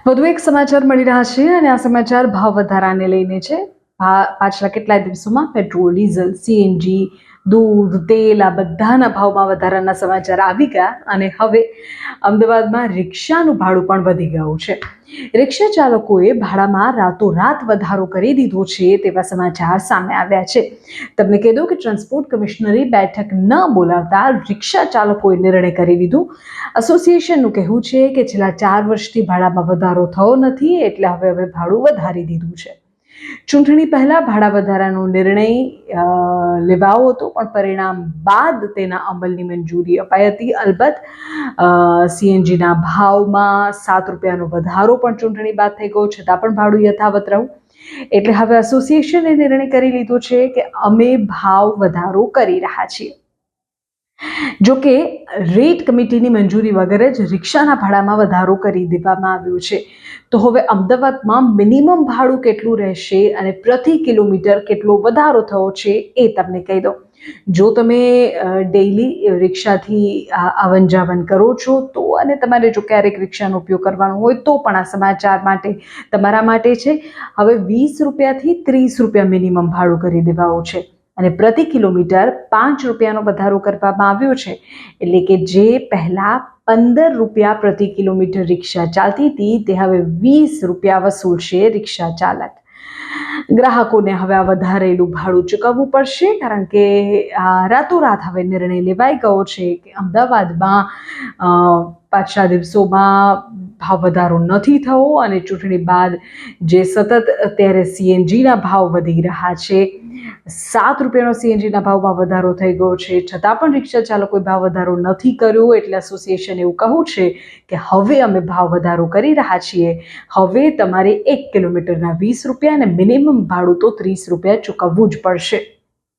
વધુ એક સમાચાર મળી રહ્યા છે અને આ સમાચાર ભાવ વધારાને લઈને છે. પાછલા કેટલાય દિવસોમાં પેટ્રોલ, ડીઝલ, સીએનજી, દૂધ, તેલ આ બધાના ભાવમાં વધારાના સમાચાર આવી ગયા અને હવે અમદાવાદમાં રિક્ષાનું ભાડું પણ વધી ગયું છે. રિક્ષા ચાલકોએ ભાડામાં રાતોરાત વધારો કરી દીધો છે તેવા સમાચાર સામે આવ્યા છે. તમને કહી દઉં કે ટ્રાન્સપોર્ટ કમિશનરે બેઠક ન બોલાવતા રિક્ષા ચાલકોએ નિર્ણય કરી લીધો. એસોસિએશનનું કહેવું છે કે છેલ્લા 4 વર્ષથી ભાડામાં વધારો થયો નથી, એટલે હવે ભાડું વધારી દીધું છે. ચૂંટણી પહેલા ભાડા વધારાનો નિર્ણય લેવાયો હતો, પણ પરિણામ બાદ તેના અમલની મંજૂરી અપાઈ હતી. અલબત્ત સીએનજીના ભાવમાં 7 રૂપિયાનો વધારો પણ ચૂંટણી બાદ થઈ ગયો, છતાં પણ ભાડું યથાવત રહ્યું. એટલે હવે એસોસિએશને નિર્ણય કરી લીધો છે કે અમે ભાવ વધારો કરી રહ્યા છીએ. જો કે રેટ કમિટીની મંજૂરી વગર જ રિક્ષાના ભાડામાં વધારો કરી દેવામાં આવ્યો છે. તો હવે અમદાવાદમાં મિનિમમ ભાડું કેટલું રહેશે અને પ્રતિ કિલોમીટર કેટલો વધારો થયો છે એ તમને કહી દઉં. જો તમે ડેઇલી રિક્ષાથી આવન જાવન કરો છો તો અને તમારે જો ક્યારેક રિક્ષાનો ઉપયોગ કરવાનો હોય તો પણ આ સમાચાર તમારા માટે છે. હવે 20 રૂપિયાથી 30 રૂપિયા મિનિમમ ભાડું કરી દેવાયું છે અને પ્રતિ કિલોમીટર 5 રૂપિયાનો વધારો કરવામાં આવ્યો છે. એટલે કે જે પહેલા 15 રૂપિયા પ્રતિ કિલોમીટર રિક્ષા ચાલતી હતી તે હવે 20 રૂપિયા વસૂલશે રિક્ષા ચાલક. ગ્રાહકોને હવે આ વધારેલું ભાડું ચૂકવવું પડશે, કારણ કે રાતોરાત હવે નિર્ણય લેવાઈ ગયો છે કે અમદાવાદમાં પાછલા દિવસોમાં ભાવ વધારો નથી થયો અને ચૂંટણી બાદ જે સતત અત્યારે સીએનજીના ભાવ વધી રહ્યા છે, 7 રૂપિયાનો સીએનજીના ભાવમાં વધારો થઈ ગયો છે, છતાં પણ રિક્ષા ચાલકોએ ભાવ વધારો નથી કર્યો. એટલે એસોસિએશન એવું કહ્યું છે કે હવે અમે ભાવ વધારો કરી રહ્યા છીએ. હવે તમારે 1 કિલોમીટરના 20 રૂપિયા અને મિનિમમ ભાડું તો 30 રૂપિયા ચૂકવવું જ પડશે.